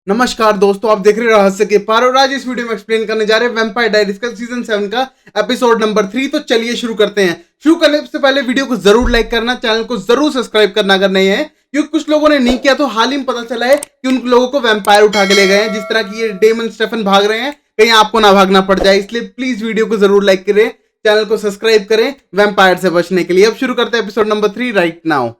नमस्कार दोस्तों, आप देख रहे हैं रहस्य के पार और आज इस वीडियो में एक्सप्लेन करने जा रहे हैं वैम्पायर डायरीज का सीजन 7 का एपिसोड नंबर 3। तो चलिए शुरू करते हैं। शुरू करने से पहले वीडियो को जरूर लाइक करना, चैनल को जरूर सब्सक्राइब करना अगर नहीं है, क्योंकि कुछ लोगों ने नहीं किया। तो हाल ही में पता चला है कि उन लोगों को वैम्पायर उठा के ले गए हैं। जिस तरह की ये डेमन स्टेफन भाग रहे हैं, कहीं आपको ना भागना पड़ जाए, इसलिए प्लीज वीडियो को जरूर लाइक करें, चैनल को सब्सक्राइब करें वैम्पायर से बचने के लिए। अब शुरू करते हैं एपिसोड नंबर 3 राइट नाउ।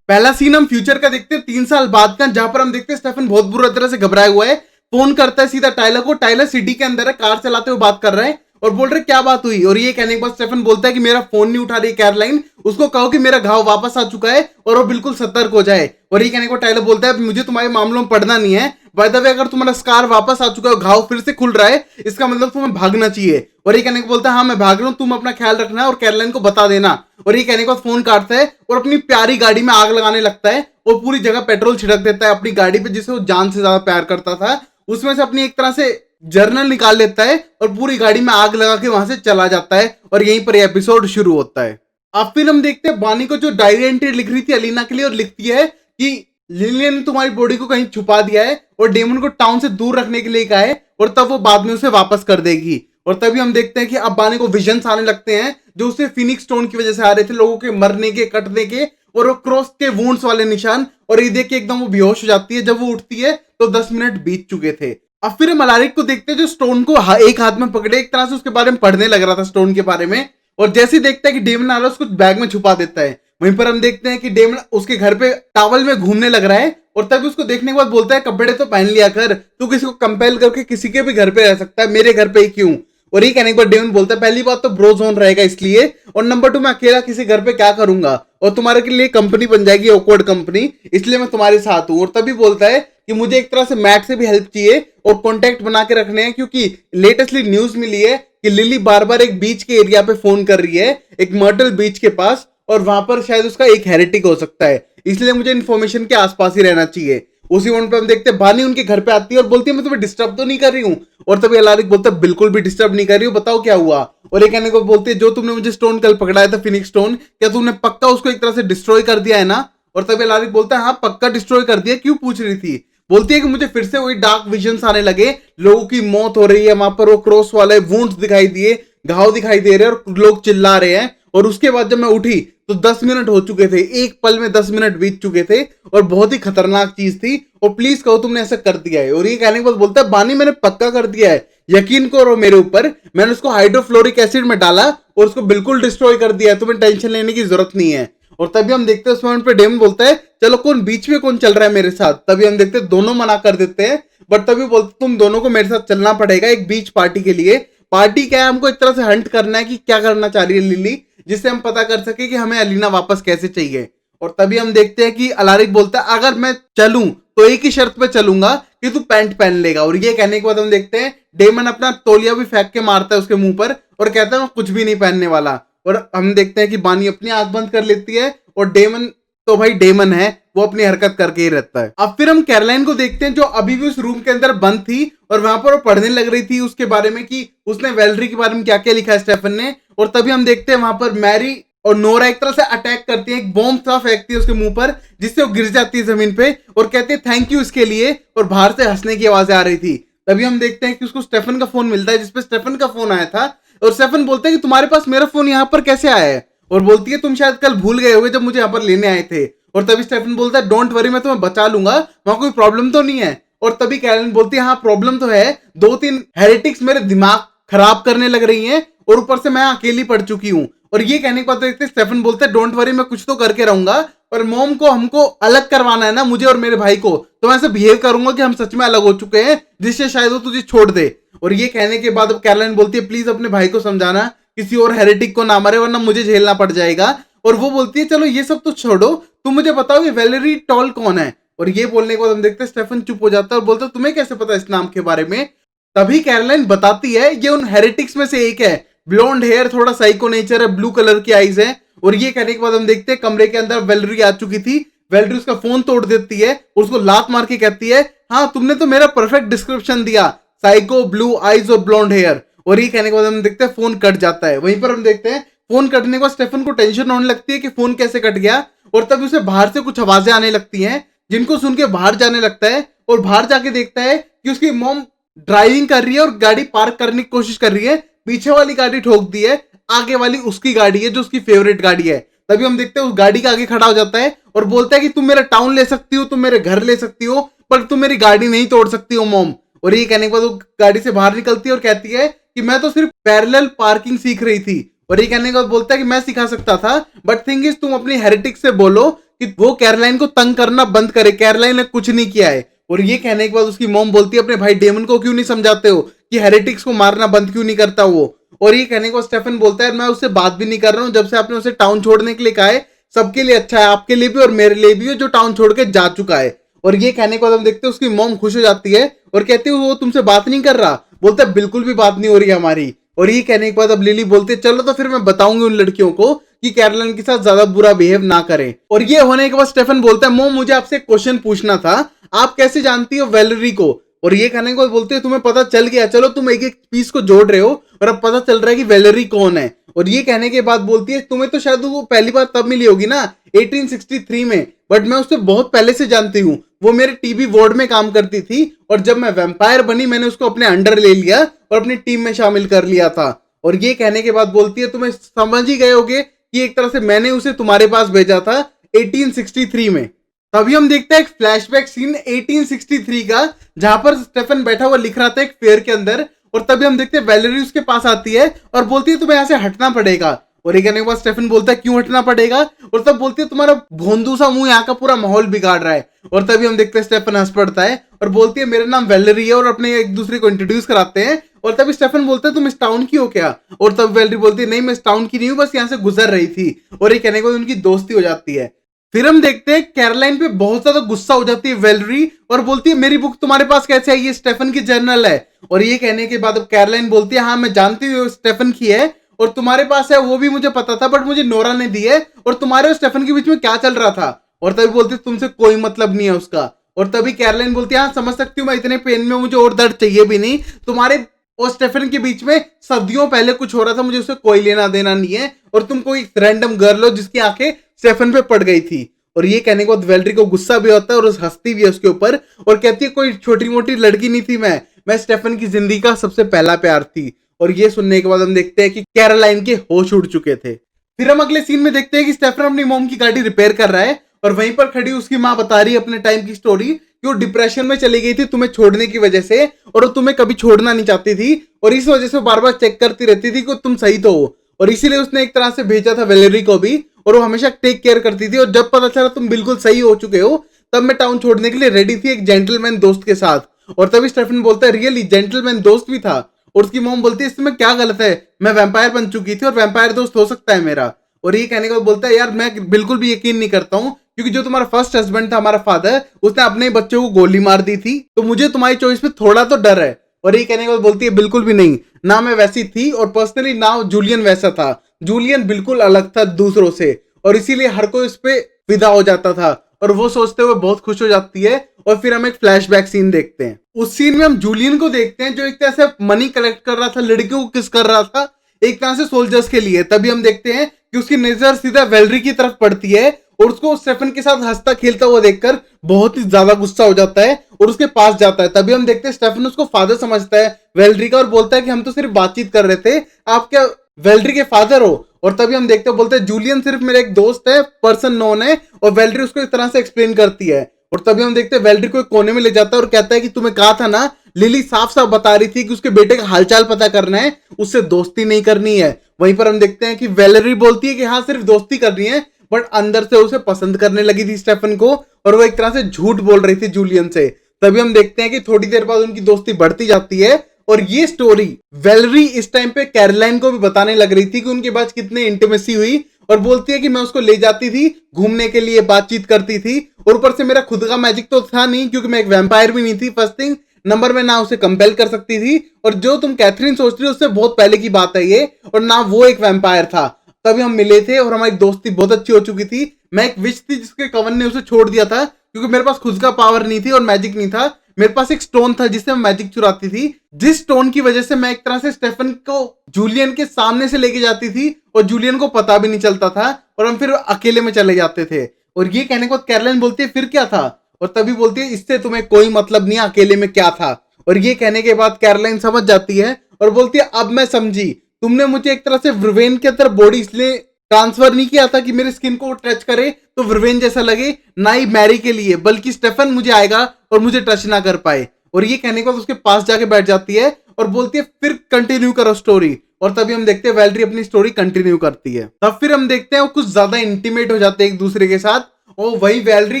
पहला सीन हम फ्यूचर का देखते हैं 3 साल बाद का, जहां पर हम देखते हैं स्टेफन बहुत बुरी तरह से घबराया हुआ है। फोन करता है सीधा टाइलर को। टाइलर सिटी के अंदर है, कार चलाते हुए बात कर रहा है और बोल रहे क्या बात हुई। और ये कहने के बाद स्टेफन बोलता है कि मेरा फोन नहीं उठा रही कैरोलाइन, उसको कहो कि मेरा घाव वापस आ चुका है और वो बिल्कुल सतर्क हो जाए। और ये कहने को टाइलर बोलता है मुझे तुम्हारे मामलों में पढ़ना नहीं है, बाय द वे अगर तुम्हारा स्कार वापस आ चुका है, घाव फिर से खुल रहा है, इसका मतलब तुम्हें भागना चाहिए। और ये कहने को बोलता है हाँ मैं भाग रहा हूं, तुम अपना ख्याल रखना और कैरोलाइन को बता देना। और ये कहने के बाद फोन काटता है और अपनी प्यारी गाड़ी में आग लगाने लगता है और पूरी जगह पेट्रोल छिड़क देता है अपनी गाड़ी पे, जिसे वो जान से ज्यादा प्यार करता था। उसमें से अपनी एक तरह से जर्नल निकाल लेता है और पूरी गाड़ी में आग लगा के वहां से चला जाता है। और यहीं पर एपिसोड शुरू होता है। अब फिर हम देखते हैं बानी को जो डायरी एंट्री लिख रही थी अलीना के लिए, और लिखती है कि लिलियन ने तुम्हारी बॉडी को कहीं छुपा दिया है और डेमन को टाउन से दूर रखने के लिए कहा है, और तब वो बाद में उसे वापस कर देगी। और तभी हम देखते हैं कि अब बानी को विजन्स आने लगते हैं जो उसे फिनिक्स स्टोन की वजह से आ रहे थे, लोगों के मरने के, कटने के और वो क्रॉस के वुंड्स वाले निशान। और ये देख के एकदम वो बेहोश हो जाती है। जब वो उठती है तो 10 मिनट बीत चुके थे। अब फिर हम अलारिक को देखते हैं जो स्टोन को एक हाथ में पकड़े, एक तरह से उसके बारे में पढ़ने लग रहा था स्टोन के बारे में। और जैसे ही देखता है कि डेमन आ रहा है, उसको बैग में छुपा देता है। वहीं पर हम देखते हैं कि डेमन उसके घर पे टावल में घूमने लग रहा है और तभी उसको देखने के बाद बोलता है कपड़े तो पहन लिया कर, तू किसी को कंपेल करके किसी के भी घर पे रह सकता है, मेरे घर पे ही क्यों। और ये कहने के बाद डेमन बोलता है पहली बात तो ब्रो जोन रहेगा इसलिए, और नंबर 2 मैं अकेला किसी घर पे क्या करूंगा, और तुम्हारे के लिए कंपनी बन जाएगी ऑकवर्ड कंपनी, इसलिए मैं तुम्हारे साथ हूं। और तभी बोलता है कि मुझे एक तरह से मैट से भी हेल्प चाहिए और कॉन्टेक्ट बना के रखने हैं, क्योंकि लेटेस्टली न्यूज मिली है कि लिली बार बार एक बीच के एरिया पे फोन कर रही है, एक मर्टल बीच के पास, और वहां पर शायद उसका एक हेरेटिक हो सकता है, इसलिए मुझे इन्फॉर्मेशन के आसपास ही रहना चाहिए। उसी मोमेंट पे हम देखते हैं बानी उनके घर पे आती है और बोलती है मैं तुम्हें डिस्टर्ब तो नहीं कर रही हूँ। और तभी अलारिक बोलता है बिल्कुल भी डिस्टर्ब नहीं कर रही हूँ, बताओ क्या हुआ। और ये कहने को बोलती है जो तुमने मुझे स्टोन कल पकड़ाया था फिनिक्स स्टोन, क्या तुमने पक्का उसको एक तरह से डिस्ट्रॉय कर दिया है ना। और तभी अलारिक बोलता है हाँ पक्का डिस्ट्रॉय कर दिया, क्यों पूछ रही थी। बोलती है कि मुझे फिर से वही डार्क विजन्स आने लगे, लोगों की मौत हो रही है, वहां पर वो क्रॉस वाले वुंड्स दिखाई दिए, घाव दिखाई दे रहे हैं और लोग चिल्ला रहे हैं। और उसके बाद जब मैं उठी तो 10 मिनट हो चुके थे, एक पल में 10 मिनट बीत चुके थे और बहुत ही खतरनाक चीज थी, और प्लीज कहो तुमने ऐसा कर दिया है। और ये कहने के बाद बोलता है बानी मैंने पक्का कर दिया है, यकीन करो मेरे ऊपर, मैंने उसको हाइड्रोफ्लोरिक एसिड में डाला और उसको बिल्कुल डिस्ट्रॉय कर दिया है, तुम्हें टेंशन लेने की जरूरत नहीं है। और तभी हम देखते हैं उस मोमेंट पे डेमन बोलता है चलो कौन बीच में कौन चल रहा है मेरे साथ। तभी हम देखते हैं दोनों मना कर देते हैं, बट तभी बोलते तुम दोनों को मेरे साथ चलना पड़ेगा एक बीच पार्टी के लिए। पार्टी क्या है, हमको एक तरह से हंट करना है कि क्या करना चाह रही है लिली, जिससे हम पता कर सके कि हमें अलीना वापस कैसे चाहिए। और तभी हम देखते हैं कि अलारिक बोलता है अगर मैं चलूं तो एक ही शर्त पे चलूंगा कि तू पैंट पहन लेगा। और ये कहने के बाद हम देखते हैं डेमन अपना तौलिया भी फेंक के मारता है उसके मुंह पर और कहता है मैं कुछ भी नहीं पहनने वाला। और हम देखते हैं कि बानी अपनी आंख बंद कर लेती है और डेमन तो भाई डेमन है, वो अपनी हरकत करके ही रहता है। अब फिर हम कैरोलाइन को देखते हैं जो अभी भी उस रूम के अंदर बंद थी और वहां पर वो पढ़ने लग रही थी उसके बारे में कि उसने वेलरी के बारे में क्या क्या लिखा है स्टेफन ने। और तभी हम देखते हैं वहां पर मैरी और नोरा एक तरह से अटैक करती है, एक बॉम्ब सा फेंकती है उसके मुंह पर, जिससे वो गिर जाती है जमीन पे और कहते हैं थैंक यू इसके लिए, और बाहर से हंसने की आवाजें आ रही थी। तभी हम देखते हैं कि उसको स्टेफन का फोन मिलता है, जिसपे स्टेफन का फोन आया था, और स्टेफन बोलते हैं कि तुम्हारे पास मेरा फोन यहाँ पर कैसे आया है। और बोलती है तुम शायद कल भूल गए होगे जब मुझे यहाँ पर लेने आए थे। और तभी स्टेफन बोलता है डोंट वरी मैं तुम्हें बचा लूंगा, वहां कोई प्रॉब्लम तो नहीं है। और तभी कैरोलाइन बोलती है हाँ प्रॉब्लम तो है, 2-3 हेरेटिक्स मेरे दिमाग खराब करने लग रही हैं और ऊपर से मैं अकेली पड़ चुकी हूँ। और ये कहने के बाद देखते स्टेफन बोलता है डोंट वरी मैं कुछ तो करके रहूंगा, पर मॉम को हमको अलग करवाना है ना, मुझे और मेरे भाई को, तो मैं ऐसे बिहेव करूंगा कि हम सच में अलग हो चुके हैं, जिससे शायद वो तुझे छोड़ दे। और ये कहने के बाद अब कैरोलाइन बोलती है प्लीज अपने भाई को समझाना किसी और हेरेटिक को ना मारे वरना मुझे झेलना पड़ जाएगा। और वो बोलती है चलो ये सब तो छोड़ो, तुम मुझे बताओ ये वेलेरी टॉल कौन है। और ये बोलने के बाद हम देखते हैं स्टेफन चुप हो जाता है और बोलता है तुम्हें कैसे पता इस नाम के बारे में। तभी कैरोलाइन बताती है ये उन हेरेटिक्स में से एक है, ब्लॉन्ड हेयर, थोड़ा साइको नेचर है, ब्लू कलर की आईज है। और ये कहने के बाद हम देखते हैं कमरे के अंदर वेलरी आ चुकी थी। वेलरी उसका फोन तोड़ देती है और उसको लात मार के कहती है हाँ तुमने तो मेरा परफेक्ट डिस्क्रिप्शन दिया, साइको, ब्लू आईज और ब्लॉन्ड हेयर। और ये कहने के बाद हम देखते हैं फोन कट जाता है। वहीं पर हम देखते हैं फोन कटने के बाद स्टेफन को टेंशन होने लगती है कि फोन कैसे कट गया, और तभी उसे बाहर से कुछ आवाजें आने लगती हैं, जिनको सुन के बाहर जाने लगता है और बाहर जाके देखता है कि उसकी मॉम ड्राइविंग कर रही है और गाड़ी पार्क करने की कोशिश कर रही है। पीछे वाली गाड़ी ठोक दी है, आगे वाली उसकी गाड़ी है जो उसकी फेवरेट गाड़ी है। तभी हम देखते हैं उस गाड़ी के आगे खड़ा हो जाता है और बोलता है कि तुम मेरा टाउन ले सकती हो, तुम मेरे घर ले सकती हो, पर तुम मेरी गाड़ी नहीं तोड़ सकती हो मॉम। और ये कहने के बाद वो गाड़ी से बाहर निकलती है और कहती है कि मैं तो सिर्फ पैरेलल पार्किंग सीख रही थी। और ये कहने के बाद बोलता है कि मैं सिखा सकता था, बट थिंग इज तुम अपनी हेरेटिक से बोलो कि वो कैरोलाइन को तंग करना बंद करे, कैरोलाइन ने कुछ नहीं किया है। और ये कहने के बाद उसकी मॉम बोलती है अपने भाई डेमन को क्यों नहीं समझाते हो कि हेरेटिक्स को मारना बंद क्यों नहीं करता वो। और ये कहने के बाद स्टेफन बोलता है मैं उससे बात भी नहीं कर रहा हूँ, जब से आपने उसे टाउन छोड़ने के लिए कहा है सबके लिए अच्छा है, आपके लिए भी और मेरे लिए भी, जो टाउन छोड़ के जा चुका है। और ये कहने के बाद हम देखते हैं उसकी मॉम खुश हो जाती है और कहती है वो तुमसे बात नहीं कर रहा। बोलता है बिल्कुल भी बात नहीं हो रही हमारी। और ये कहने के बाद अब लिली बोलती है चलो तो फिर मैं बताऊंगी उन लड़कियों को कि कैरोलाइन के साथ ज्यादा बुरा बिहेव ना करें। और ये होने के बाद स्टेफन बोलता है मॉम मुझे आपसे एक क्वेश्चन पूछना था, आप कैसे जानती हो वैलेरी को। और ये कहने के बाद बोलते हैं तुम्हें पता चल गया, चलो तुम एक एक पीस को जोड़ रहे हो और अब पता चल रहा है कि वैलेरी कौन है। और ये कहने के बाद बोलती है तुम्हें तो शायद वो पहली बार तब मिली होगी ना 1863 में, बट मैं उससे बहुत पहले से जानती हूँ, वो मेरे टीबी वार्ड में काम करती थी और जब मैं वैम्पायर बनी मैंने उसको अपने अंडर ले लिया और अपनी टीम में शामिल कर लिया था। और ये कहने के बाद बोलती है तुम्हें समझ ही गए होगे कि एक तरह से मैंने उसे तुम्हारे पास भेजा था 1863 में। तभी हम देखते हैं एक फ्लैशबैक सीन 1863 का, जहां पर स्टेफन बैठा हुआ लिख रहा था एक फेयर के अंदर। और तभी हम देखते हैं वैलेरी उसके पास आती है और बोलती है तुम्हें यहाँ से हटना पड़ेगा। और ये कहने के बाद स्टेफन बोलता है क्यों हटना पड़ेगा, और तब बोलती है तुम्हारा भोंदू सा मुंह यहाँ का पूरा माहौल बिगाड़ रहा है। और तभी हम देखते हैं स्टेफन हंस पड़ता है और बोलती है मेरा नाम वैलेरी है, और अपने एक दूसरे को इंट्रोड्यूस कराते हैं। और तभी स्टेफन बोलता है तुम इस टाउन की हो क्या, और तब वैलेरी बोलती है नहीं मैं इस टाउन की नहीं हूँ, बस यहाँ से गुजर रही थी। और ये कहने के बाद उनकी दोस्ती हो जाती है। फिर हम देखते हैं कैरोलाइन पे बहुत ज्यादा गुस्सा हो जाती है वैलेरी और बोलती है मेरी बुक तुम्हारे पास कैसे आई, ये स्टेफन की जर्नल है। और ये कहने के बाद अब कैरोलाइन बोलती है हाँ मैं जानती हूँ स्टेफन की है और तुम्हारे पास है वो भी मुझे पता था, बट मुझे नोरा ने दी है। और तुम्हारे और स्टेफन के बीच में क्या चल रहा था। और तभी बोलती है तुमसे कोई मतलब नहीं है उसका। और तभी कैरोलाइन बोलती है हाँ समझ सकती हूँ मैं इतने पेन में, मुझे और दर्द चाहिए भी नहीं, तुम्हारे और स्टेफन के बीच में सदियों पहले कुछ हो रहा था, मुझे उससे कोई लेना देना नहीं है, और तुम कोई रैंडम गर्ल हो जिसकी आंखें स्टेफन पे पड़ गई थी। और ये कहने के बाद वैलेरी को गुस्सा भी होता है और हंसती भी है उसके ऊपर और कहती है कोई छोटी मोटी लड़की नहीं थी मैं स्टेफन की जिंदगी का सबसे पहला प्यार थी। और ये सुनने के बाद हम देखते हैं कि कैरोलाइन के होश उड़ चुके थे। फिर हम अगले सीन में देखते हैं कि स्टेफन अपनी मॉम की गाड़ी रिपेयर कर रहा है और वहीं पर खड़ी उसकी माँ बता रही है अपने टाइम की स्टोरी कि वो डिप्रेशन में चली गई थी तुम्हें छोड़ने की वजह से, और वो तुम्हें कभी छोड़ना नहीं चाहती थी और इस वजह से बार बार चेक करती रहती थी कि तुम सही तो हो, और इसीलिए उसने एक तरह से भेजा था वैलेरी को भी, और वो हमेशा टेक केयर करती थी। और जब पता चला तुम बिल्कुल सही हो चुके हो तब मैं टाउन छोड़ने के लिए रेडी थी एक जेंटलमैन दोस्त के साथ। और तभी स्टेफन बोलता है रियली जेंटलमैन दोस्त भी था। और उसकी मॉम बोलती है इसमें क्या गलत है, मैं वैम्पायर बन चुकी थी और वैम्पायर दोस्त हो सकता है मेरा। और ये कहने के बाद बोलता है यार मैं बिल्कुल भी यकीन नहीं करता हूँ, क्योंकि जो तुम्हारा फर्स्ट हस्बैंड था हमारा फादर, उसने अपने बच्चों को गोली मार दी थी, तो मुझे तुम्हारी चॉइस पे थोड़ा तो डर है। और ये कहने के बाद बोलती है बिल्कुल भी नहीं, ना मैं वैसी थी और पर्सनली ना जूलियन वैसा था, जूलियन बिल्कुल अलग था दूसरों से, और इसीलिए हर कोई उस पर फिदा हो जाता था। और वो सोचते हुए बहुत खुश हो जाती है। और फिर हम एक फ्लैशबैक सीन देखते हैं। उस सीन में हम जूलियन को देखते हैं जो एक तरह से मनी कलेक्ट कर रहा था, लड़कियों को किस कर रहा था एक तरह से सोल्जर्स के लिए। तभी हम देखते हैं कि उसकी नजर सीधा वैलेरी की तरफ पड़ती है और उसको स्टेफन के साथ हंसता खेलता हुआ देखकर बहुत ही ज्यादा गुस्सा हो जाता है और उसके पास जाता है। तभी हम देखते हैं स्टेफन उसको फादर समझता है वैलेरी का और बोलता है कि हम तो सिर्फ बातचीत कर रहे थे, आप क्या वैलेरी के फादर हो। और तभी हम देखते हैं बोलते हैं जूलियन सिर्फ मेरा एक दोस्त है, पर्सन नोन है, और वैलेरी उसको इस तरह से एक्सप्लेन करती है। और तभी हम देखते हैं वैलेरी को एक कोने में ले जाता है और कहता है कि तुम्हें कहा था ना, लिली साफ साफ बता रही थी कि उसके बेटे का हालचाल पता करना है, उससे दोस्ती नहीं करनी है। वहीं पर हम देखते हैं कि वैलेरी बोलती है कि हाँ सिर्फ दोस्ती करनी है, बट अंदर से उसे पसंद करने लगी थी स्टेफन को, और वो एक तरह से झूठ बोल रही थी जूलियन से। तभी हम देखते हैं कि थोड़ी देर बाद उनकी दोस्ती बढ़ती जाती है। और ये स्टोरी वैलेरी इस टाइम पे कैरोलाइन को भी बताने लग रही थी कि उनके बाद कितने इंटीमेसी हुई, और बोलती है कि मैं उसको ले जाती थी घूमने के लिए, बातचीत करती थी, और ऊपर से मेरा खुद का मैजिक तो था नहीं क्योंकि मैं एक वैम्पायर भी नहीं थी, फर्स्ट थिंग नंबर में ना उसे कंपेल कर सकती थी, और जो तुम कैथरीन सोच रही हो उससे बहुत पहले की बात है ये, और ना वो एक वैम्पायर था। तभी हम मिले थे और हमारी दोस्ती बहुत अच्छी हो चुकी थी। मैं एक विच थी जिसके कवन ने उसे छोड़ दिया था क्योंकि मेरे पास खुद का पावर नहीं थी और मैजिक नहीं था, मेरे पास एक स्टोन था जिससे मैं मैजिक चुराती थी, जिस स्टोन की वजह से मैं एक तरह से स्टेफन को जूलियन के सामने से लेके जाती थी और जूलियन को पता भी नहीं चलता था और हम फिर अकेले में चले जाते थे। और ये कहने के बाद कैरोलाइन बोलती है फिर क्या था, और तभी बोलती है इससे तुम्हें कोई मतलब नहीं, अकेले में क्या था। और ये कहने के बाद कैरोलाइन समझ जाती है और बोलती है अब मैं समझी, तुमने मुझे एक तरह से वर्वेन के अंदर बॉडी इसलिए ट्रांसफर नहीं किया था कि मेरे स्किन को टच करे तो वर्वेन जैसा लगे, ना ही मैरी के लिए, बल्कि स्टेफन मुझे आएगा और मुझे टच ना कर पाए। और ये कहने के बाद उसके पास जाके बैठ जाती है और बोलती है फिर कंटिन्यू करो स्टोरी। और तभी हम देखते हैं वैलेरी अपनी स्टोरी कंटिन्यू करती है। तब फिर हम देखते हैं वो कुछ ज्यादा इंटीमेट हो जाते हैं एक दूसरे के साथ। और वही वैलेरी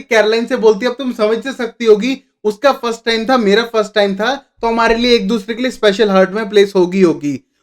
कैरोलाइन से बोलती है अब तुम समझ से सकती होगी, उसका फर्स्ट टाइम था, मेरा फर्स्ट टाइम था, तो हमारे लिए एक दूसरे के लिए स्पेशल हार्ट में प्लेस होगी।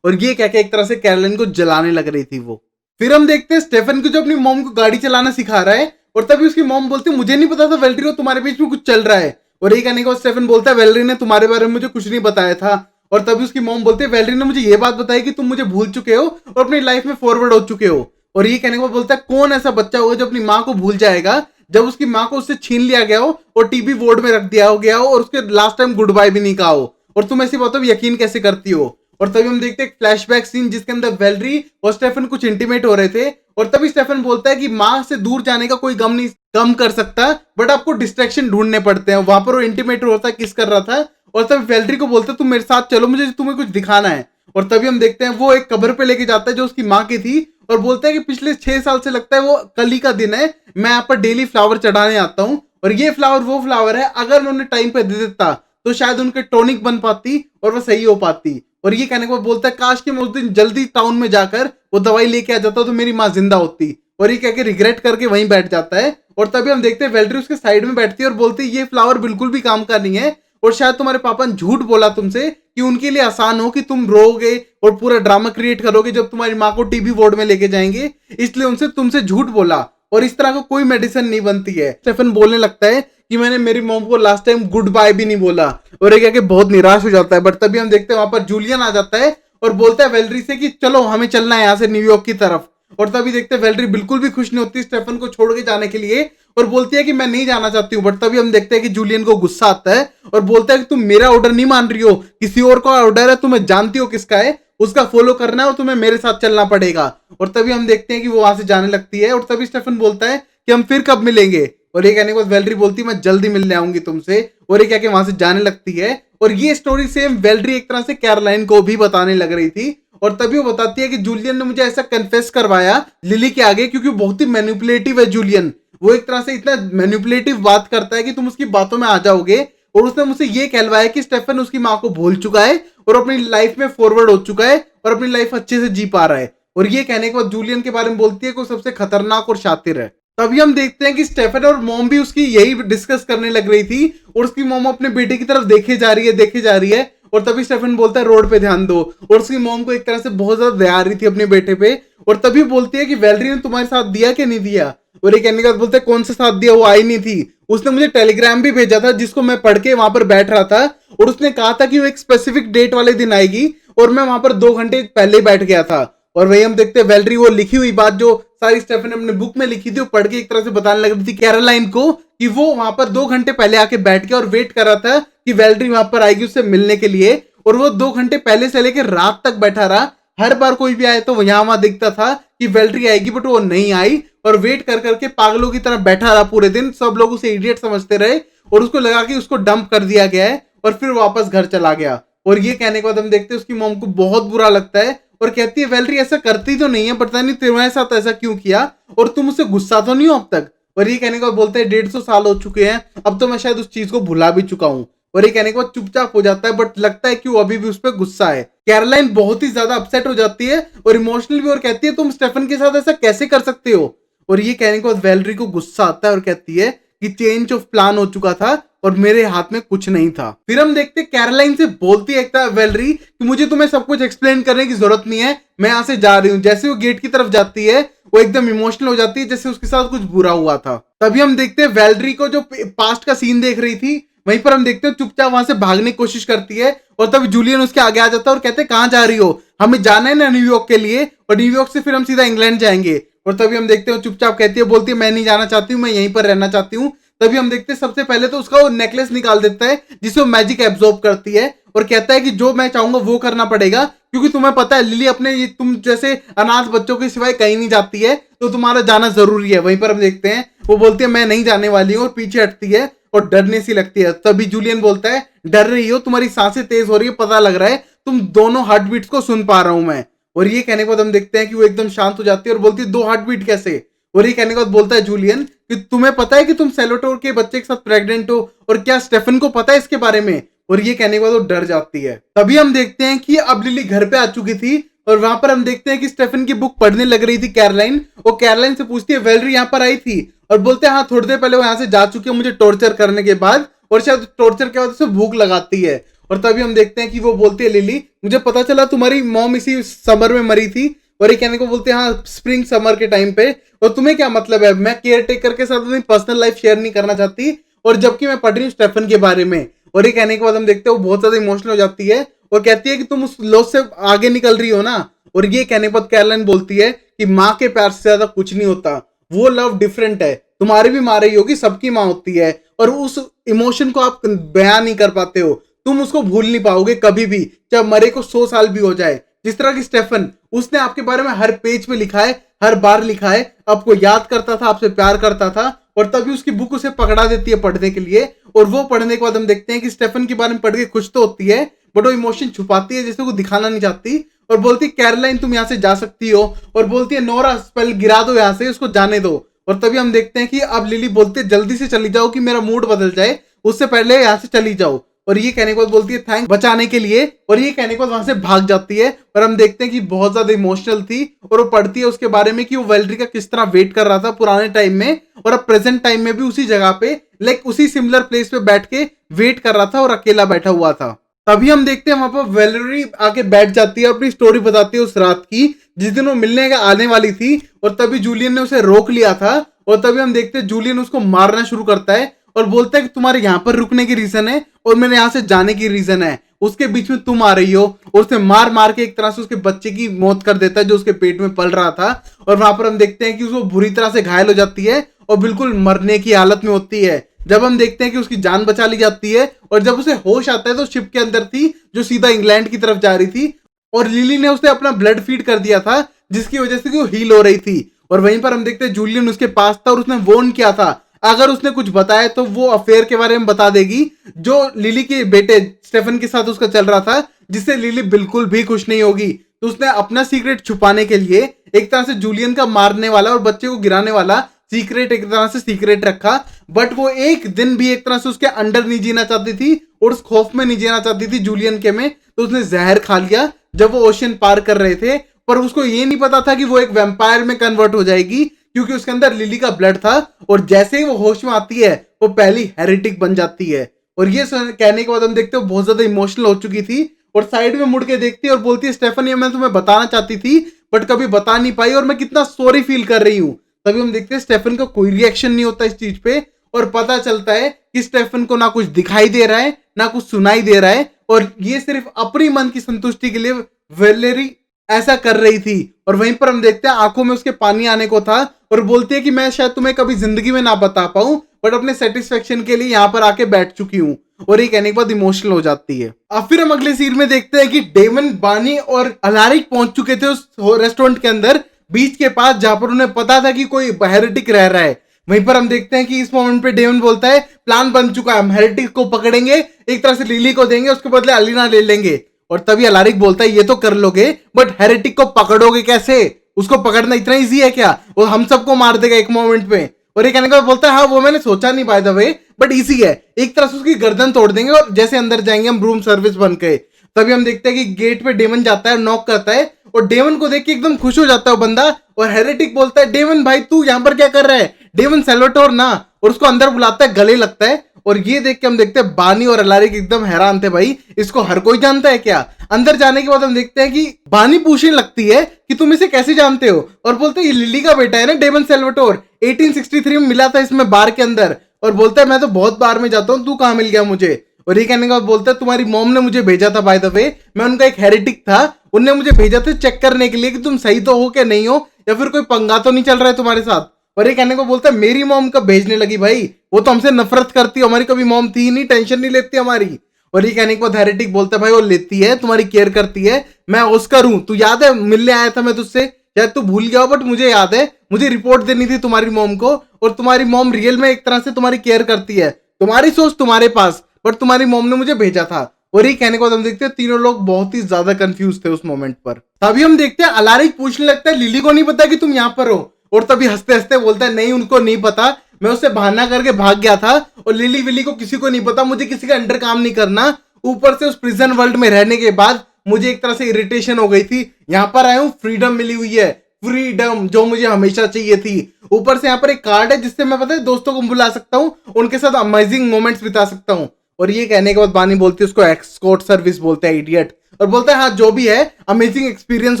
और ये कह के एक तरह से कैरोलाइन को जलाने लग रही थी वो। फिर हम देखते हैं स्टेफन को जो अपनी मॉम को गाड़ी चलाना सिखा रहा है और तभी उसकी मॉम बोलती है मुझे नहीं पता था वैलेरी तुम्हारे बीच में कुछ चल रहा है। और ये कहने के बाद स्टेफन बोलता है वैलेरी ने तुम्हारे बारे में मुझे कुछ नहीं बताया था। और तभी उसकी मॉम बोलती है वैलेरी ने मुझे ये बात बताई कि तुम मुझे भूल चुके हो और अपनी लाइफ में फॉरवर्ड हो चुके हो। और ये कहने के बाद बोलता है कौन ऐसा बच्चा होगा जो अपनी माँ को भूल जाएगा जब उसकी माँ को उससे छीन लिया गया हो और टीबी वार्ड में रख दिया हो गया हो और उसके लास्ट टाइम गुड बाय भी नहीं कहा हो, और तुम ऐसी बातों पर यकीन कैसे करती हो। और तभी हम देखते हैं एक फ्लैशबैक सीन जिसके अंदर वैलेरी और स्टेफन कुछ इंटीमेट हो रहे थे। और तभी स्टेफन बोलता है कि माँ से दूर जाने का कोई गम नहीं कम कर सकता, बट आपको डिस्ट्रैक्शन ढूंढने पड़ते हैं। वहां पर वो इंटीमेट होता है, किस कर रहा था। और तभी वैलेरी को बोलता है तुम मेरे साथ चलो, मुझे तुम्हें कुछ दिखाना है। और तभी हम देखते हैं वो एक कब्र पे लेके जाता है जो उसकी माँ की थी और बोलता है कि पिछले 6 साल से लगता है वो कल ही का दिन है, मैं यहाँ पर डेली फ्लावर चढ़ाने आता हूँ और ये फ्लावर वो फ्लावर है, अगर उन्होंने टाइम पे दे देता तो शायद उनके टॉनिक बन पाती और वो सही हो पाती। और ये कहने को बोलता है काश कि मैं उस दिन जल्दी टाउन में जाकर वो दवाई लेके आ जाता तो मेरी माँ जिंदा होती। और ये कह के रिग्रेट करके वहीं बैठ जाता है। और तभी हम देखते हैं वैलेरी उसके साइड में बैठती है और बोलती है ये फ्लावर बिल्कुल भी काम का नहीं है और शायद तुम्हारे पापा ने झूठ बोला तुमसे कि उनके लिए आसान हो कि तुम रोगे और पूरा ड्रामा क्रिएट करोगे जब तुम्हारी माँ को टीबी वार्ड में लेके जाएंगे, इसलिए उनसे तुमसे झूठ बोला और इस तरह का कोई मेडिसिन नहीं बनती है। स्टेफन बोलने लगता है कि मैंने मेरी मॉम को लास्ट टाइम गुड बाय भी नहीं बोला और ये कह के बहुत निराश हो जाता है। बट तभी हम देखते हैं वहां पर जूलियन आ जाता है और बोलता है वैलेरी से कि चलो हमें चलना है यहाँ से न्यूयॉर्क की तरफ। और तभी देखते हैं वैलेरी बिल्कुल भी खुश नहीं होती स्टेफन को छोड़ के जाने के लिए और बोलती है कि मैं नहीं जाना चाहती हूँ। बट तभी हम देखते हैं कि जूलियन को गुस्सा आता है और बोलता है कि तुम मेरा ऑर्डर नहीं मान रही हो, किसी और का ऑर्डर है, तुम्हें जानती हो किसका है, उसका फॉलो करना है और तुम्हें मेरे साथ चलना पड़ेगा। और तभी हम देखते हैं कि वो वहां से जाने लगती है और तभी स्टेफन बोलता है कि हम फिर कब मिलेंगे। और ये कहने के बाद वैलेरी बोलती है मैं जल्दी मिलने आऊंगी तुमसे। और ये कह के वहां से जाने लगती है। और ये स्टोरी सेम वैलेरी एक तरह से कैरोलाइन को भी बताने लग रही थी। और तभी वो बताती है कि जूलियन ने मुझे ऐसा कन्फेस करवाया लिली के आगे, क्योंकि बहुत ही मैनिपुलेटिव है जूलियन। वो एक तरह से इतना मैनिपुलेटिव बात करता है कि तुम उसकी बातों में आ जाओगे। और उसने मुझसे ये कहलवाया कि स्टेफन उसकी माँ को भूल चुका है और अपनी लाइफ में फॉरवर्ड हो चुका है और अपनी लाइफ अच्छे से जी पा रहा है। और ये कहने के बाद जूलियन के बारे में बोलती है कि वो सबसे खतरनाक और शातिर है। तभी हम देखते हैं कि स्टेफन और मॉम भी उसकी यही डिस्कस करने लग रही थी और उसकी मॉम अपने बेटे की तरफ देखे जा रही है। और तभी स्टेफन बोलता है रोड पे ध्यान दो। और उसकी मॉम को एक तरह से बहुत ज्यादा दया आ रही थी अपने बेटे पे। और तभी बोलती है कि वैलेरी ने तुम्हारे साथ दिया कि नहीं दिया। और ये कहने के बाद बोलते हैं कौन सा साथ दिया, वो आई नहीं थी, उसने मुझे टेलीग्राम भी भेजा था जिसको मैं पढ़ के वहां पर बैठ रहा था और उसने कहा था कि वो एक स्पेसिफिक डेट वाले दिन आएगी और मैं वहां पर 2 घंटे पहले बैठ गया था। और वही हम देखते हैं वैलेरी वो लिखी हुई बात जो सारी स्टेफन ने अपने बुक में लिखी थी वो पढ़ के एक तरह से बताने लग रही थी कैरोलाइन को कि वो वहां पर 2 घंटे पहले आके बैठ गया और वेट कर रहा था कि वैलेरी वहां पर आएगी उससे मिलने के लिए। और वो 2 घंटे पहले से लेकर रात तक बैठा रहा, हर बार कोई भी आए तो यहाँ वहां दिखता था कि वैलेरी आएगी, बट वो नहीं आई और वेट कर करके पागलों की तरह बैठा रहा पूरे दिन। सब लोग उसे इडियट समझते रहे और उसको लगा कि उसको डंप कर दिया गया है और फिर वापस घर चला गया। और ये कहने के बाद हम देखते हैं उसकी मॉम को बहुत बुरा लगता है और कहती है वैलेरी ऐसा करती तो नहीं है, पता नहीं तुम्हारे साथ ऐसा क्यों किया और तुम उससे गुस्सा तो नहीं हो अब तक। और ये कहने के बाद बोलते हैं 150 साल हो चुके हैं, अब तो मैं शायद उस चीज को भुला भी चुका हूँ। और ये कहने के बाद चुपचाप हो जाता है, बट लगता है कि वो अभी भी उस पर गुस्सा है। कैरोलाइन बहुत ही ज्यादा अपसेट हो जाती है और इमोशनल भी, और कहती है तुम स्टेफन के साथ ऐसा कैसे कर सकते हो। और ये कहने के बाद वैलेरी को गुस्सा आता है और कहती है कि चेंज ऑफ प्लान हो चुका था और मेरे हाथ में कुछ नहीं था। फिर हम देखते हैं कैरोलाइन से बोलती है वैलेरी कि मुझे तुम्हें सब कुछ एक्सप्लेन करने की जरूरत नहीं है, मैं यहाँ से जा रही हूँ। जैसे वो गेट की तरफ जाती है वो एकदम इमोशनल हो जाती है जैसे उसके साथ कुछ बुरा हुआ था। तभी हम देखते हैं वैलेरी को जो पास्ट का सीन देख रही थी वहीं पर हम देखते हैं चुपचाप वहां से भागने की कोशिश करती है। और तभी जूलियन उसके आगे आ जाता है और कहते हैं कहाँ जा रही हो, हमें जाना है ना न्यूयॉर्क के लिए, और न्यूयॉर्क से फिर हम सीधा इंग्लैंड जाएंगे। और तभी हम देखते हैं चुपचाप कहती है, बोलती है मैं नहीं जाना चाहती हूँ, मैं यहीं पर रहना चाहती हूँ। तभी हम देखते हैं सबसे पहले तो उसका वो नेकलेस निकाल देता है जिसे वो मैजिक एब्जॉर्ब करती है और कहता है कि जो मैं चाहूंगा वो करना पड़ेगा, क्योंकि तुम्हें पता है लिली अपने तुम जैसे अनाथ बच्चों के सिवाय कहीं नहीं जाती है, तो तुम्हारा जाना जरूरी है। वहीं पर हम देखते हैं वो बोलती है मैं नहीं जाने वाली हूँ और पीछे हटती है और डरने सी लगती है। तभी जूलियन बोलता है डर रही हो, तुम्हारी सांसें तेज हो रही है, पता लग रहा है तुम दोनों हार्ट बीट्स को सुन पा रहा हूं मैं। और ये कहने के बाद हम देखते हैं कि वो एकदम शांत हो जाती है और बोलती है 2 हार्ट बीट कैसे। और ये कहने के बाद बोलता है जूलियन कि तुम्हें पता है कि तुम सेलोटोर के बच्चे के साथ प्रेग्नेंट हो, और क्या स्टेफन को पता है इसके बारे में। और ये कहने के बाद वो डर जाती है। तभी हम देखते हैं कि अब लिली घर पे आ चुकी थी और वहां पर हम देखते हैं कि स्टेफन की बुक पढ़ने लग रही थी कैरोलाइन। और कैरोलाइन से पूछती है वेलरी यहाँ पर आई थी, और बोलते हैं हाँ थोड़ी देर पहले वो यहाँ से जा चुकी है मुझे टॉर्चर करने के बाद, और शायद टॉर्चर के बाद उसे भूख लगाती है। और तभी हम देखते हैं कि वो बोलती है लिली मुझे पता चला तुम्हारी मॉम इसी समर में मरी थी। और ये कहने को बोलते हैं हाँ स्प्रिंग समर के टाइम पे, और तुम्हें क्या मतलब है, मैं केयर टेकर के साथ अपनी पर्सनल लाइफ शेयर नहीं करना चाहती, और जबकि मैं पढ़ रही हूँ स्टेफन के बारे में। और ये कहने के बाद हम देखते हैं वो बहुत ज्यादा इमोशनल हो जाती है और कहती है कि तुम उस लॉस से आगे निकल रही हो ना। और ये कहने के बाद कैरोलाइन बोलती है कि माँ के प्यार से ज्यादा कुछ नहीं होता, वो लव डिफरेंट है, तुम्हारी भी माँ रही होगी, सबकी माँ होती है, और उस इमोशन को आप बयान नहीं कर पाते हो, तुम उसको भूल नहीं पाओगे कभी भी, चाहे मरे को 100 साल भी हो जाए। जिस तरह की स्टेफन, उसने आपके बारे में हर पेज पे लिखा है, हर बार लिखा है, आपको याद करता था, आपसे प्यार करता था, और तभी उसकी बुक उसे पकड़ा देती है पढ़ने के लिए। और वो पढ़ने के बाद हम देखते हैं कि स्टेफन के बारे में पढ़ के खुश तो होती है, बट वो इमोशन छुपाती है जैसे वो दिखाना नहीं चाहती, और बोलती है कैरोलाइन तुम यहाँ से जा सकती हो, और बोलती है नोरा स्पेल गिरा दो यहाँ से, उसको जाने दो। और तभी हम देखते हैं कि अब लिली बोलती है जल्दी से चली जाओ कि मेरा मूड बदल जाए, उससे पहले यहाँ से चली जाओ। और ये कहने के बाद बोलती है थैंक बचाने के लिए, और ये कहने के बाद वहां से भाग जाती है। और हम देखते हैं कि बहुत ज्यादा इमोशनल थी, और वो पढ़ती है उसके बारे में कि वो वेलरी का किस तरह वेट कर रहा था पुराने टाइम में, और अब प्रेजेंट टाइम में भी उसी जगह पे लाइक उसी सिमिलर प्लेस पे बैठ के वेट कर रहा था और अकेला बैठा हुआ था। तभी हम देखते हैं वहां पर वेलरी आके बैठ जाती है, अपनी स्टोरी बताती है उस रात की जिस दिन वो मिलने का आने वाली थी। और तभी जूलियन ने उसे रोक लिया था, और तभी हम देखते हैं जूलियन उसको मारना शुरू करता है और बोलता है कि तुम्हारे यहाँ पर रुकने की रीजन है और मेरे यहाँ से जाने की रीजन है, उसके बीच में तुम आ रही हो। और उसे मार मार के एक तरह से उसके बच्चे की मौत कर देता है जो उसके पेट में पल रहा था। और वहां पर हम देखते हैं कि उसको बुरी तरह से घायल हो जाती है और बिल्कुल मरने की हालत में होती है। जब हम देखते हैं कि उसकी जान बचा ली जाती है, और जब उसे होश आता है तो शिप के अंदर थी जो सीधा इंग्लैंड की तरफ जा रही थी, और लिली ने उसे अपना ब्लड फीड कर दिया था जिसकी वजह से वो हील हो रही थी। और वहीं पर हम देखते हैं जूलियन उसके पास था और उसने वॉर्न किया था अगर उसने कुछ बताया तो वो अफेयर के बारे में बता देगी जो लिली के बेटे स्टेफन के साथ उसका चल रहा था, जिससे लिली बिल्कुल भी खुश नहीं होगी। तो उसने अपना सीक्रेट छुपाने के लिए एक तरह से जूलियन का मारने वाला और बच्चे को गिराने वाला सीक्रेट एक तरह से सीक्रेट रखा, बट वो एक दिन भी एक तरह से उसके अंडर नहीं जीना चाहती थी और उस खौफ में नहीं जीना चाहती थी जूलियन के में। तो उसने जहर खा लिया जब वो ओशियन पार कर रहे थे, पर उसको ये नहीं पता था कि वो एक वैम्पायर में कन्वर्ट हो जाएगी क्योंकि उसके अंदर लिली का ब्लड था, और जैसे ही वो होश में आती है वो पहली हेरेटिक बन जाती है। और ये कहने के बाद हम देखते हो बहुत ज्यादा इमोशनल हो चुकी थी और साइड में मुड़ के देखती है और बोलती है स्टेफन ये मैं तुम्हें बताना चाहती थी बट कभी बता नहीं पाई और मैं कितना सॉरी फील कर रही हूँ। तभी हम देखते हैं स्टेफन का कोई रिएक्शन नहीं होता इस चीज पे, और पता चलता है कि स्टेफन को ना कुछ दिखाई दे रहा है ना कुछ सुनाई दे रहा है, और ये सिर्फ अपनी मन की संतुष्टि के लिए वेलेरी ऐसा कर रही थी। और वहीं पर हम देखते हैं आंखों में उसके पानी आने को था और बोलती है कि मैं शायद तुम्हें कभी जिंदगी में ना बता पाऊं बट अपने सेटिस्फेक्शन के लिए यहाँ पर आके बैठ चुकी हूँ। और ये कहने के बाद इमोशनल हो जाती है। अब फिर हम अगले सीन में देखते हैं कि डेमन, बानी और अलारिक पहुंच चुके थे उस रेस्टोरेंट के अंदर बीच के पास जहां पर उन्हें पता था कि कोई हेरेटिक रह रहा है। वहीं पर हम देखते हैं कि इस मोमेंट पे डेमन बोलता है प्लान बन चुका है, हम हेरेटिक को पकड़ेंगे, एक तरह से लिली को देंगे, उसके बदले अलीना ले लेंगे। और तभी अलारिक बोलता है ये तो कर लोगे बट हेरेटिक को पकड़ोगे कैसे, उसको पकड़ना इतना इजी है क्या, वो हम सबको मार देगा एक मोमेंट पे। और ये कहने का बोलता है हाँ वो मैंने सोचा नहीं by the way but easy है, एक तरह से उसकी गर्दन तोड़ देंगे और जैसे अंदर जाएंगे हम रूम सर्विस बन के। तभी हम देखते हैं कि गेट पे डेमन जाता है, नॉक करता है और डेमन को देख के एकदम खुश हो जाता है बंदा, और हेरेटिक बोलता है डेमन भाई तू यहाँ पर क्या कर रहा है, डेमन सेल्वाटोर ना, और उसको अंदर बुलाता है, गले लगता है। और ये देख के हम देखते हैं बानी और अलारिक एकदम हैरान थे, भाई इसको हर कोई जानता है क्या। अंदर जाने के बाद हम देखते हैं कि बानी पूछने लगती है कि तुम इसे कैसे जानते हो, और बोलते हैं ये लिली का बेटा है ना डेमन सेल्वाटोर, 1863 में मिला था इसमें बार के अंदर। और बोलता है मैं तो बहुत बार में जाता हूँ, तू कहाँ मिल गया मुझे। और ये कहने का बोलता है तुम्हारी मॉम ने मुझे भेजा था बाय द वे, मैं उनका एक हेरेटिक था, उनने मुझे भेजा था चेक करने के लिए कि तुम सही तो हो क्या नहीं हो या फिर कोई पंगा तो नहीं चल रहा है तुम्हारे साथ। और ये कहने को बोलता है मेरी मॉम कब भेजने लगी भाई, वो तो हमसे नफरत करती है, हमारी कभी मॉम थी नहीं, टेंशन नहीं लेती हमारी। और ये कहने के बाद हेरेटिक बोलता है भाई वो लेती है, तुम्हारी केयर करती है, मैं ऑस्कर हूं, तू याद है मिलने आया था मैं तुझसे, शायद तू भूल गया हो बट मुझे याद है, मुझे रिपोर्ट देनी थी तुम्हारी मॉम को, और तुम्हारी मॉम रियल में एक तरह से तुम्हारी केयर करती है, तुम्हारी सोच तुम्हारे पास, बट तुम्हारी मॉम ने मुझे भेजा था। और ये कहने के बाद हम देखते हैं तीनों लोग बहुत ही ज्यादा कंफ्यूज थे उस मोमेंट पर। तभी हम देखते हैं अलारिक पूछने लगता है लिली को नहीं पता कि तुम यहाँ पर हो, और तभी हंसते हंसते बोलता है नहीं उनको नहीं पता, मैं उससे बहाना करके भाग गया था, और लिली विली को किसी को नहीं पता, मुझे किसी के अंडर काम नहीं करना। ऊपर से उस प्रिजन वर्ल्ड में रहने के बाद मुझे एक तरह से इरिटेशन हो गई थी, यहाँ पर आया हूँ, फ्रीडम मिली हुई है, फ्रीडम जो मुझे हमेशा चाहिए थी। ऊपर से यहाँ पर एक कार्ड है जिससे मैं पता है दोस्तों को बुला सकता हूँ, उनके साथ अमेजिंग मोमेंट्स बिता सकता हूँ। और ये कहने के बाद बानी बोलती है उसको एस्कॉर्ट सर्विस बोलता है इडियट, और बोलता है हाँ जो भी है अमेजिंग एक्सपीरियंस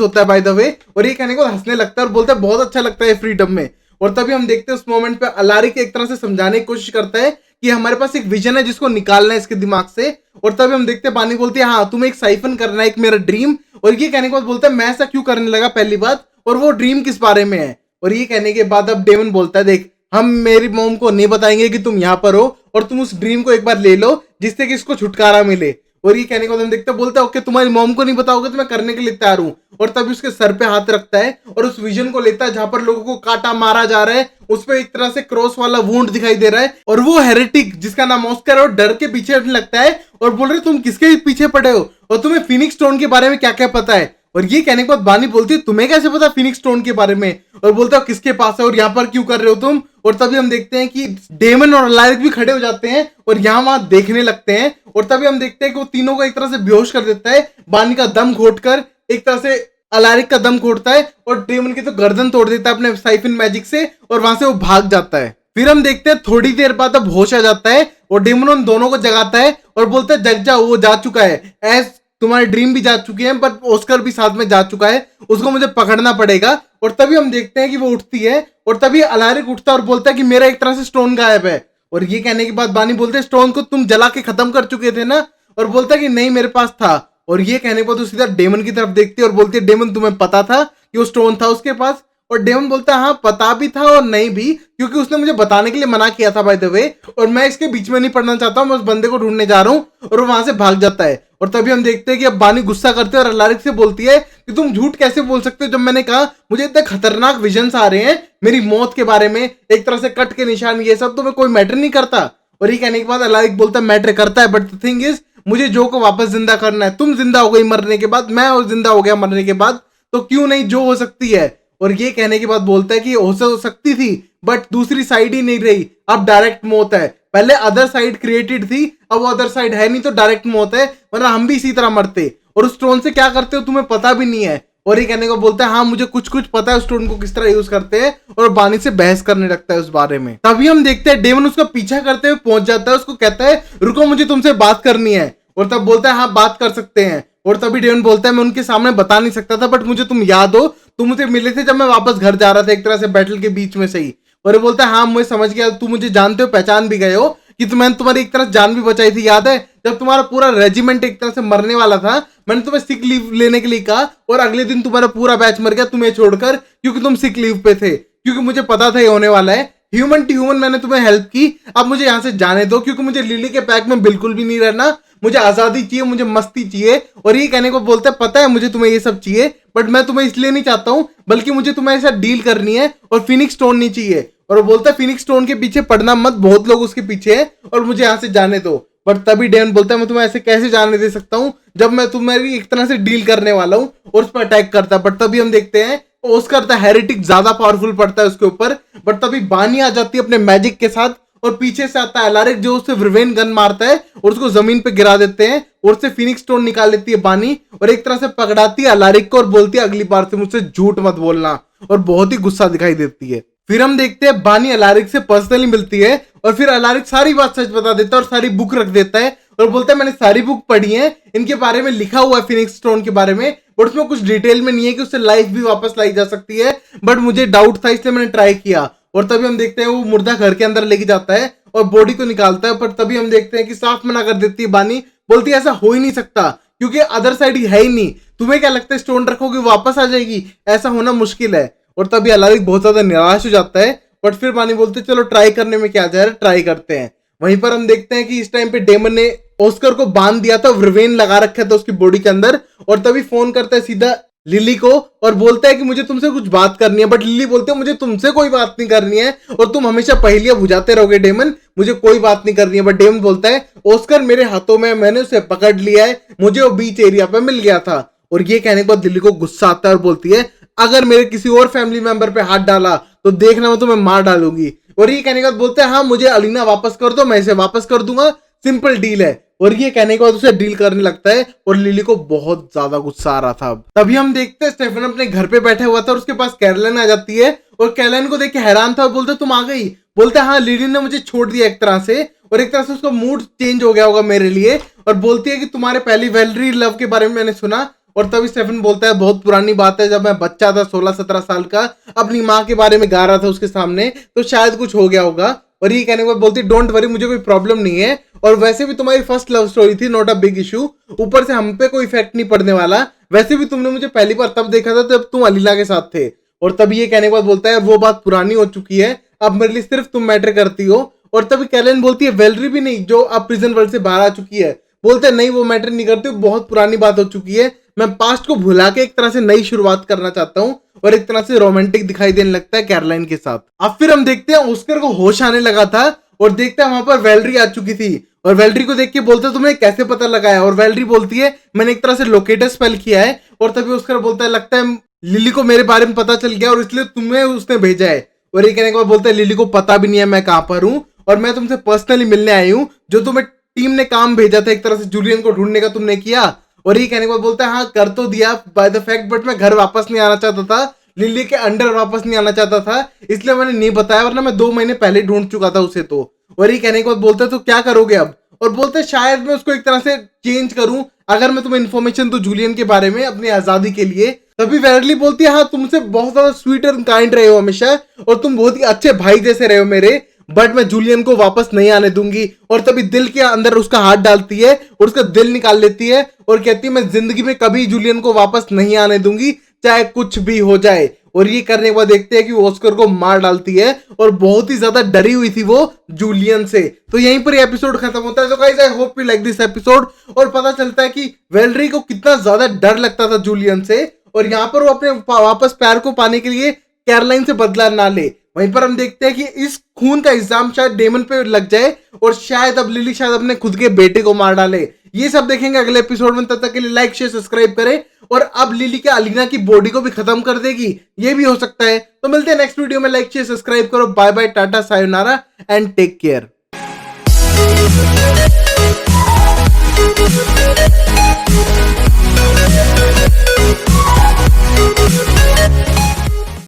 होता है बाय द वे। और ये कहने के बाद हंसने लगता है और बोलता है बहुत अच्छा लगता है फ्रीडम में। और तभी हम देखते हैं उस मोमेंट पे अलारिक एक तरह से समझाने की कोशिश करता है कि हमारे पास एक विजन है जिसको निकालना है इसके दिमाग से। और तभी हम देखते हैं बानी बोलती है हाँ तुम्हें एक साइफन करना है, एक मेरा ड्रीम। और ये कहने के बाद बोलता है मैं ऐसा क्यों करने लगा पहली बात, और वो ड्रीम किस बारे में है। और ये कहने के बाद अब डेमन बोलता है देख हम मेरी मॉम को नहीं बताएंगे कि तुम यहाँ पर हो, और तुम उस ड्रीम को एक बार ले लो जिससे कि इसको छुटकारा मिले। और ये कहने को हम देखते बोलता है ओके तुम्हारी मॉम को नहीं बताओगे तो मैं करने के लिए तैयार हूं। और तभी उसके सर पे हाथ रखता है और उस विजन को लेता है जहां पर लोगों को काटा मारा जा रहा है, उस पर एक तरह से क्रॉस वाला वुंड दिखाई दे रहा है, और वो हेरेटिक जिसका नाम ऑस्कर है और डर के पीछे लगता है और बोल रहे तुम किसके पीछे पड़े हो और तुम्हें फिनिक्स स्टोन के बारे में क्या क्या पता है। और ये कहने के बाद बानी बोलती है तुम्हें कैसे पता फिनिक्स स्टोन के बारे में, और बोलता है किसके पास है और यहाँ पर क्यों कर रहे हो तुम। और तभी हम देखते हैं कि डेमन और अलारिक भी खड़े हो जाते हैं और यहाँ वहां देखने लगते हैं। और तभी हम देखते हैं कि वो तीनों को एक तरह से बेहोश कर देता है, बानी का दम घोटकर एक तरह से अलारिक का दम घोटता है और डेमन की तो गर्दन तोड़ देता है अपने साइफिन मैजिक से, और वहां से वो भाग जाता है। फिर हम देखते हैं थोड़ी देर बाद अब होश आ जाता है और डेमन उन दोनों को जगाता है और बोलता है जग जाओ, वो जा चुका है, एज तुम्हारे ड्रीम भी जा चुके हैं बट ऑस्कर भी साथ में जा चुका है, उसको मुझे पकड़ना पड़ेगा। और तभी हम देखते हैं कि वो उठती है और तभी अलारिक उठता है और बोलता है कि मेरा एक तरह से स्टोन गायब है। और ये कहने के बाद बानी बोलते हैं स्टोन को तुम जला के खत्म कर चुके थे ना, और बोलता है कि नहीं मेरे पास था। और ये कहने के बाद वो सीधा डेमन की तरफ देखती है और बोलती है डेमन तुम्हें पता था कि वो स्टोन था उसके पास। और डेमन बोलता है हाँ पता भी था और नहीं भी, क्योंकि उसने मुझे बताने के लिए मना किया था बाय द वे, और मैं इसके बीच में नहीं पढ़ना चाहता हूँ, मैं उस बंदे को ढूंढने जा रहा हूँ। और वो वहां से भाग जाता है। और तभी हम देखते हैं कि अब बानी गुस्सा करते हैं और अलारिक से बोलती है कि तुम झूठ कैसे बोल सकते हो, जब मैंने कहा मुझे इतने खतरनाक विजन्स आ रहे हैं मेरी मौत के बारे में, एक तरह से कट के निशान, ये सब तुम्हें कोई मैटर नहीं करता। और ये कहने के बाद अलारिक बोलता है मैटर करता है, बट द थिंग इज मुझे जो को वापस जिंदा करना है, तुम जिंदा हो गई मरने के बाद, मैं और जिंदा हो गया मरने के बाद, तो क्यों नहीं जो हो सकती है। और ये कहने के बाद बोलता है कि हो सकती थी बट दूसरी साइड ही नहीं रही, अब डायरेक्ट मौत है, पहले अदर साइड क्रिएटेड थी अब वो अदर साइड है नहीं तो डायरेक्ट मौत है, वरना हम भी इसी तरह मरते, और उस स्टोन से क्या करते हो तुम्हें पता भी नहीं है। और ये कहने को बोलता है हाँ मुझे कुछ कुछ पता है उस स्टोन को किस तरह यूज करते हैं, और बानी से बहस करने लगता है उस बारे में। तभी हम देखते हैं डेमन उसका पीछा करते हुए पहुंच जाता है, उसको कहता है रुको मुझे तुमसे बात करनी है, और तब बोलता है हाँ बात कर सकते हैं। और तभी डेमन बोलता है मैं उनके सामने बता नहीं सकता था बट मुझे तुम याद हो, तुम मुझे मिले थे जब मैं वापस घर जा रहा था एक तरह से बैटल के बीच में से ही। और ये बोलता है हाँ मुझे समझ गया, तुम मुझे जानते हो, पहचान भी गए हो कि मैंने तुम्हारी एक तरह जान भी बचाई थी, याद है जब तुम्हारा पूरा रेजिमेंट एक तरह से मरने वाला था, मैंने तुम्हें सिक लीव लेने के लिए कहा और अगले दिन तुम्हारा पूरा बैच मर गया तुम्हें छोड़कर, क्योंकि तुम सिक लीव पे थे, क्योंकि मुझे पता था ये होने वाला है। ह्यूमन टू ह्यूमन मैंने तुम्हें हेल्प की, अब मुझे यहाँ से जाने दो, क्योंकि मुझे लिली के पैक में बिल्कुल भी नहीं रहना, मुझे आजादी चाहिए, मुझे मस्ती चाहिए। और ये कहने को बोलते हैं पता है मुझे तुम्हें ये सब चाहिए बट मैं तुम्हें इसलिए नहीं चाहता हूँ, बल्कि मुझे तुम्हारे साथ डील करनी है और फिनिक्स स्टोन नहीं चाहिए। और वो बोलता है फिनिक्स स्टोन के पीछे पड़ना मत, बहुत लोग उसके पीछे हैं और मुझे यहाँ से जाने दो। बट तभी डेमन बोलता है मैं तुम्हें ऐसे कैसे जाने दे सकता हूँ जब मैं तुम्हारी एक तरह से डील करने वाला हूँ, और उस पर अटैक करता है। बट तभी हम देखते हैं ऑस्कर द हेरेटिक ज्यादा पावरफुल पड़ता है उसके ऊपर, बट तभी बानी आ जाती है अपने मैजिक के साथ और पीछे से आता है अलारिक जो उससे रिवेन गन मारता है और उसको जमीन पे गिरा देते हैं, और उससे फिनिक्स स्टोन निकाल लेती है बानी और एक तरह से पकड़ाती है अलारिक को और बोलती है अगली बार से मुझसे झूठ मत बोलना, और बहुत ही गुस्सा दिखाई देती है। फिर हम देखते हैं बानी अलारिक से पर्सनली मिलती है और फिर अलारिक सारी बात सच बता देता है और सारी बुक रख देता है और बोलता है मैंने सारी बुक पढ़ी है, इनके बारे में लिखा हुआ है फिनिक्स स्टोन के बारे में, बट उसमें कुछ डिटेल में नहीं है कि उससे लाइफ भी वापस लाई जा सकती है, बट मुझे डाउट था इसलिए मैंने ट्राई किया। और तभी हम देखते हैं वो मुर्दा घर के अंदर लेके जाता है और बॉडी को निकालता है, पर तभी हम देखते हैं कि साफ मना कर देती है बानी, बोलती है ऐसा हो ही नहीं सकता क्योंकि अदर साइड है ही नहीं, तुम्हें क्या लगता है स्टोन रखोगे वापस आ जाएगी, ऐसा होना मुश्किल है। और तभी अलारिक बहुत ज्यादा निराश हो जाता है बट फिर बानी बोलते चलो ट्राई करने में क्या जा रहा है, ट्राई करते हैं। वहीं पर हम देखते हैं कि इस टाइम पे डेमन ने ऑस्कर को बांध दिया था, रिवेन लगा रखा था उसकी बॉडी के अंदर, और तभी फोन करता है सीधा लिली को और बोलता है कि मुझे तुमसे कुछ बात करनी है। बट लिली बोलते है मुझे तुमसे कोई बात नहीं करनी है और तुम हमेशा पहेलियां बुझाते रहोगे डेमन, मुझे कोई बात नहीं करनी है। बट डेमन बोलता है ऑस्कर मेरे हाथों में, मैंने उसे पकड़ लिया है, मुझे वो बीच एरिया पे मिल गया था। और ये कहने के बाद लिली को गुस्सा आता है और बोलती है अगर मेरे किसी और फैमिली मेंबर पे हाथ डाला तो देखना मैं तुम्हें मार डालूंगी। और ये कहने के बाद बोलते हैं हाँ मुझे अलीना वापस कर दो, मैं इसे वापस कर दूंगा, सिंपल डील है। और ये कहने के बाद उसे डील करने लगता है और लिली को बहुत ज्यादा गुस्सा आ रहा था। तभी हम देखते हैं स्टेफन अपने घर पे बैठा हुआ था और उसके पास कैरोलाइन आ जाती है और कैरोलाइन को देख के हैरान था और बोलते तुम आ गई। बोलते हाँ लिली ने मुझे छोड़ दिया एक तरह से, और एक तरह से उसका मूड चेंज हो गया होगा मेरे लिए। और बोलती है कि तुम्हारे पहली वैलेरी लव के बारे में मैंने सुना। और तभी स्टेफन बोलता है बहुत पुरानी बात है, जब मैं बच्चा था 16-17 साल का, अपनी माँ के बारे में गा रहा था उसके सामने, तो शायद कुछ हो गया होगा। और ये कहने के बाद बोलती डोंट वरी, मुझे कोई प्रॉब्लम नहीं है, और वैसे भी तुम्हारी फर्स्ट लव स्टोरी थी, नॉट अ बिग इशू, ऊपर से हम पे कोई इफेक्ट नहीं पड़ने वाला। वैसे भी तुमने मुझे पहली बार तब देखा था जब तुम अलीना के साथ थे। और तभी ये कहने के बाद बोलता है वो बात पुरानी हो चुकी है, अब मेरे लिए सिर्फ तुम मैटर करती हो। और तभी कैरोलाइन बोलती है वैलेरी भी नहीं जो अब प्रिजन वर्ल्ड से बाहर आ चुकी है। बोलते हैं नहीं वो मैटर नहीं करती, बहुत पुरानी बात हो चुकी है, मैं पास्ट को भुला के एक तरह से नई शुरुआत करना चाहता हूँ। और एक तरह से रोमांटिक दिखाई देने लगता है कैरोलाइन के साथ। अब फिर हम देखते हैं ऑस्कर को होश आने लगा था और देखते हैं वहां पर वैलेरी आ चुकी थी। और वैलेरी को देख के बोलते तुम्हें कैसे पता लगाया। और वैलेरी बोलती है मैंने एक तरह से लोकेटर स्पेल किया है। और तभी ऑस्कर बोलता है लगता है लिली को मेरे बारे में पता चल गया और इसलिए तुम्हें उसने भेजा है। और ये कहने के बाद बोलता है लिली को पता भी नहीं है मैं कहां पर हूं, और मैं तुमसे पर्सनली मिलने आई हूं, जो तुम्हें टीम ने काम भेजा था एक तरह से जूलियन को ढूंढने का, तुमने किया। और ये कहने के बाद बोलता है हाँ कर तो दिया बाय द फैक्ट, बट मैं घर वापस नहीं आना चाहता था, लिली के अंडर वापस नहीं आना चाहता था, इसलिए मैंने नहीं बताया, वरना मैं 2 महीने पहले ढूंढ चुका था उसे। तो और ये कहने के बाद बोलता है तो क्या करोगे अब। और बोलते हैं शायद मैं उसको एक तरह से चेंज करूं अगर मैं तुम्हें इन्फॉर्मेशन दूं जूलियन के बारे में अपनी आजादी के लिए। तभी वैलेरी बोलती है हाँ तुमसे बहुत ज्यादा स्वीट एंड काइंड रहे हो हमेशा, और तुम बहुत ही अच्छे भाई जैसे रहे हो मेरे, बट मैं जूलियन को वापस नहीं आने दूंगी। और तभी दिल के अंदर उसका हाथ डालती है और उसका दिल निकाल लेती है और कहती है मैं जिंदगी में कभी जूलियन को वापस नहीं आने दूंगी, चाहे कुछ भी हो जाए। और ये करने के बाद देखते हैं कि वो ऑस्कर को मार डालती है और बहुत ही ज्यादा डरी हुई थी वो जूलियन से। तो यहीं पर एपिसोड खत्म होता है। तो guys I hope you like this episode. और पता चलता है कि वैलेरी को कितना ज्यादा डर लगता था जूलियन से, और यहाँ पर वो अपने वापस प्यार को पाने के लिए कैरोलाइन से बदला ना ले। वहीं पर हम देखते हैं कि इस खून का इल्जाम शायद डेमन पे लग जाए और शायद अब लिली शायद अपने खुद के बेटे को मार डाले। ये सब देखेंगे अगले एपिसोड में, तब तक के लिए लाइक शेयर सब्सक्राइब करें। और अब लिली के अलीना की बॉडी को भी खत्म कर देगी, ये भी हो सकता है। तो मिलते हैं नेक्स्ट वीडियो में, लाइक शेयर सब्सक्राइब करो, bye bye, tata, sayonara and take care.